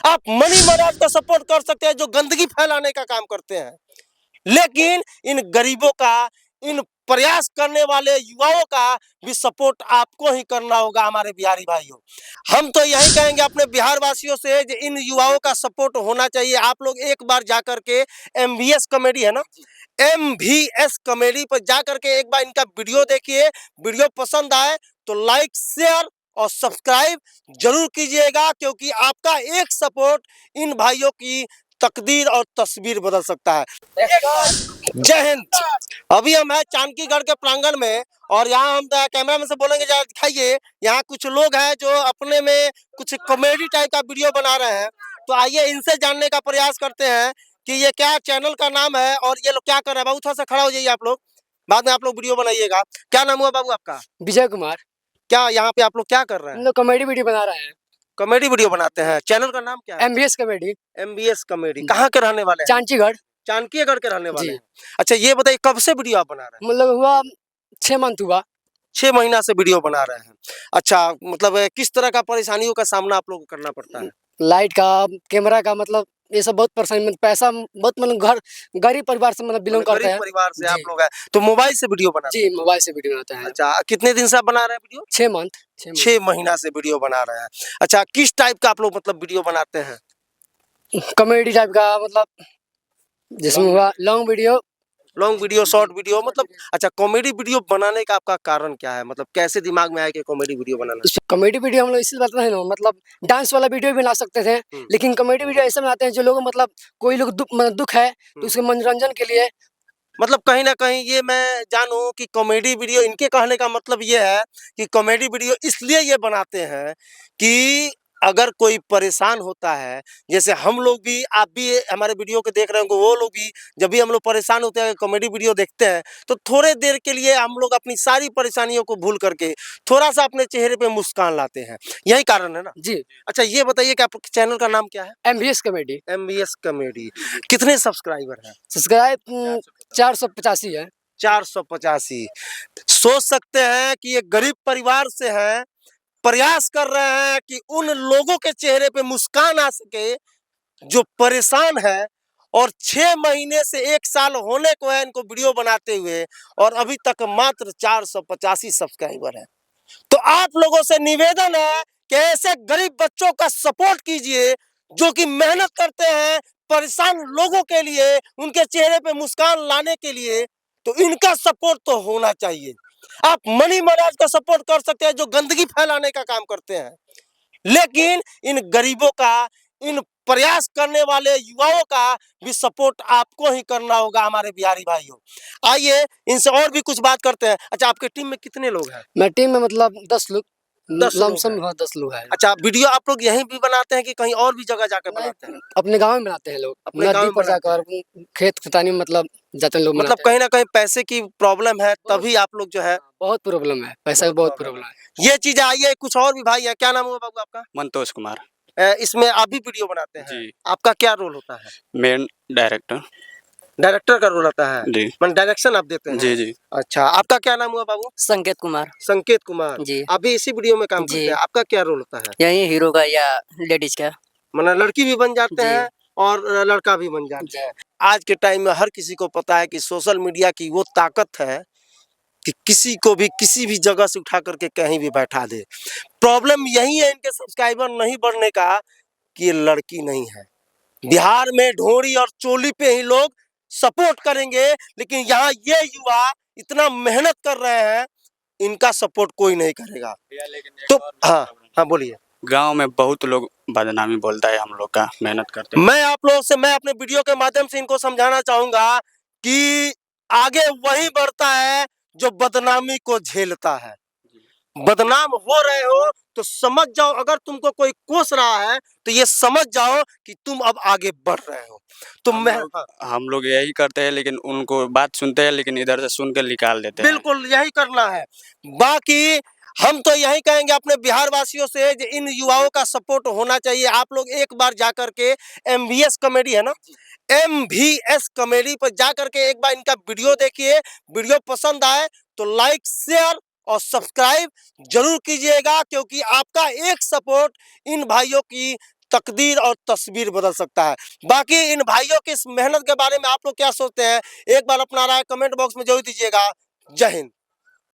आप मनी महाराज का सपोर्ट कर सकते हैं जो गंदगी फैलाने का काम करते हैं, लेकिन इन गरीबों का, इन प्रयास करने वाले युवाओं का भी सपोर्ट आपको ही करना होगा हमारे बिहारी भाइयों। हम तो यही कहेंगे अपने बिहार वासियों से कि इन युवाओं का सपोर्ट होना चाहिए। आप लोग एक बार जाकर के एमवीएस कॉमेडी है ना, एमवीएस कॉमेडी पर जाकर के एक बार इनका वीडियो देखिए। वीडियो पसंद आए तो लाइक, शेयर और सब्सक्राइब जरूर कीजिएगा, क्योंकि आपका एक सपोर्ट इन भाइयों की तकदीर और तस्वीर बदल सकता है। जय हिंद। अभी हम हैं चांदकीगढ़ के प्रांगण में और यहाँ हम कैमरामैन से बोलेंगे जरा दिखाइए, यहाँ कुछ लोग हैं जो अपने में कुछ कॉमेडी टाइप का वीडियो बना रहे हैं। तो आइए इनसे जानने का प्रयास करते हैं कि ये क्या चैनल का नाम है और ये लोग क्या कर रहे हैं। बाबू थोड़ा सा खड़ा हो जाइए आप लोग, बाद में आप लोग वीडियो बनाइएगा। क्या नाम हुआ बाबू आपका? विजय कुमार। क्या यहाँ पे आप लोग क्या कर रहे हम हैं? लोग कॉमेडी वीडियो बना रहे हैं। कॉमेडी वीडियो बनाते हैं। चैनल का नाम क्या है? MBS comedy. MBS comedy. कहाँ के रहने वाले हैं? चांचीगढ़। चाणक्यगढ़ के रहने वाले हैं। अच्छा ये बताइए कब से वीडियो आप बना रहे हैं? मतलब हुआ 6 मंथ हुआ। 6 महीना से वीडियो बना रहे हैं। अच्छा मतलब किस तरह का परेशानियों का सामना आप लोगों को करना पड़ता है? लाइट का, कैमरा का, मतलब ये सब बहुत परेशानी, मतलब पैसा बहुत, मतलब गरीब परिवार से मतलब बिलोंग करते गरीब हैं। परिवार से आप लोग हैं तो मोबाइल से वीडियो बनाते हैं? जी, मोबाइल से वीडियो बनाते हैं। अच्छा कितने दिन से आप बना रहे हैं वीडियो? 6 मंथ। 6 महीना से वीडियो बना रहे हैं। अच्छा किस टाइप का आप लोग मतलब वीडियो बनाते हैं? कॉमेडी टाइप का, मतलब जिसमें हुआ लॉन्ग वीडियो, शॉर्ट वीडियो मतलब। अच्छा कॉमेडी वीडियो बनाने का आपका कारण क्या है? मतलब कैसे दिमाग में आया कि कॉमेडी वीडियो बनाना? कॉमेडी वीडियो हम लोग इसलिए बनाते हैं ना, मतलब डांस वाला वीडियो भी बना सकते थे, लेकिन कॉमेडी वीडियो ऐसे बनाते हैं जो लोग, मतलब कोई लोग दुख है तो उसके मनोरंजन के लिए। मतलब कहीं ना कहीं ये मैं जानूं कि कॉमेडी वीडियो, इनके कहने का मतलब ये है कि कॉमेडी वीडियो इसलिए ये बनाते हैं कि अगर कोई परेशान होता है, जैसे हम लोग भी, आप भी हमारे वीडियो को देख रहे होंगे, वो लोग भी जब भी हम लोग परेशान होते हैं कॉमेडी वीडियो देखते हैं तो थोड़े देर के लिए हम लोग अपनी सारी परेशानियों को भूल करके थोड़ा सा अपने चेहरे पे मुस्कान लाते हैं। यही कारण है ना जी। अच्छा ये बताइए कि आपके चैनल का नाम क्या है? MBS comedy. MBS comedy. कितने सब्सक्राइबर हैं? सब्सक्राइब 485 है। 485। सोच सकते हैं कि ये गरीब परिवार से है, प्रयास कर रहे हैं कि उन लोगों के चेहरे पे मुस्कान आ सके जो परेशान है, और 6 महीने से 1 साल होने को है इनको वीडियो बनाते हुए और अभी तक मात्र 485 सब्सक्राइबर है। तो आप लोगों से निवेदन है कि ऐसे गरीब बच्चों का सपोर्ट कीजिए जो कि मेहनत करते हैं परेशान लोगों के लिए, उनके चेहरे पे मुस्कान लाने के लिए। तो इनका सपोर्ट तो होना चाहिए। आप मनी महाराज का सपोर्ट कर सकते हैं जो गंदगी फैलाने का काम करते हैं, लेकिन इन गरीबों का, इन प्रयास करने वाले युवाओं का भी सपोर्ट आपको ही करना होगा हमारे बिहारी भाइयों। आइए इनसे और भी कुछ बात करते हैं। अच्छा आपके टीम में कितने लोग हैं? मैं टीम में मतलब 10 लोग, 10 लोग लमसम हैं। 10 लोग हैं। अच्छा वीडियो आप लोग यहीं भी बनाते हैं कि कहीं और भी जगह जाकर बनाते हैं? अपने गाँव में बनाते हैं लोग, अपने गाँव नदी में पर बनाते हैं। जाकर, खेत खतानी में, मतलब जाते हैं लोग मतलब बनाते हैं। कहीं ना कहीं पैसे की प्रॉब्लम है तभी आप लोग जो है। बहुत प्रॉब्लम है, पैसा की बहुत प्रॉब्लम है। ये चीज आइए कुछ और भी भाई है। क्या नाम हुआ बाबू आपका? मंतोष कुमार। इसमें आप भी वीडियो बनाते हैं? जी। आपका क्या रोल होता है? Main director. डायरेक्टर का रोल होता है? जी। मतलब डायरेक्शन आप देते हैं? जी जी। अच्छा आपका क्या नाम हुआ बाबू? संकेत कुमार। संकेत कुमार जी। आप भी इसी वीडियो में काम करते हैं? आपका क्या रोल होता है? यही हीरो का या लेडीज का, मतलब लड़की भी बन जाते जी। हैं और लड़का भी बन जाते हैं। आज के टाइम में हर किसी को पता है कि सोशल मीडिया की वो ताकत है कि किसी को भी किसी भी जगह से उठा करके कहीं भी बैठा दे। प्रॉब्लम यही है इनके सब्सक्राइबर नहीं बढ़ने का कि ये लड़की नहीं है। बिहार में ढोरी और चोली पे ही लोग सपोर्ट करेंगे, लेकिन यहाँ ये युवा इतना मेहनत कर रहे हैं, इनका सपोर्ट कोई नहीं करेगा। तो हाँ हाँ बोलिए। गांव में बहुत लोग बदनामी बोलता है हम लोग का, मेहनत करते हैं। मैं आप लोगों से, मैं अपने वीडियो के माध्यम से इनको समझाना चाहूंगा कि आगे वही बढ़ता है जो बदनामी को झेलता है। बदनाम हो रहे हो तो समझ जाओ, अगर तुमको कोई कोस रहा है तो ये समझ जाओ कि तुम अब आगे बढ़ रहे हो। तो हम लोग यही करते हैं, लेकिन उनको बात सुनते हैं लेकिन इधर से सुन के निकाल देते हैं। बिल्कुल यही करना है। बाकी हम तो यही कहेंगे अपने बिहार वासियों से कि इन युवाओं का सपोर्ट होना चाहिए। आप लोग एक बार जाकर के एमवीएस कॉमेडी है ना, एमवीएस कॉमेडी पर जाकर के एक बार इनका वीडियो देखिए। वीडियो पसंद आए तो लाइक, शेयर और सब्सक्राइब जरूर कीजिएगा, क्योंकि आपका एक सपोर्ट इन भाइयों की तकदीर और तस्वीर बदल सकता है। बाकी इन भाइयों की इस मेहनत के बारे में आप लोग क्या सोचते हैं, एक बार अपना राय कमेंट बॉक्स में जरूर दीजिएगा। जय हिंद।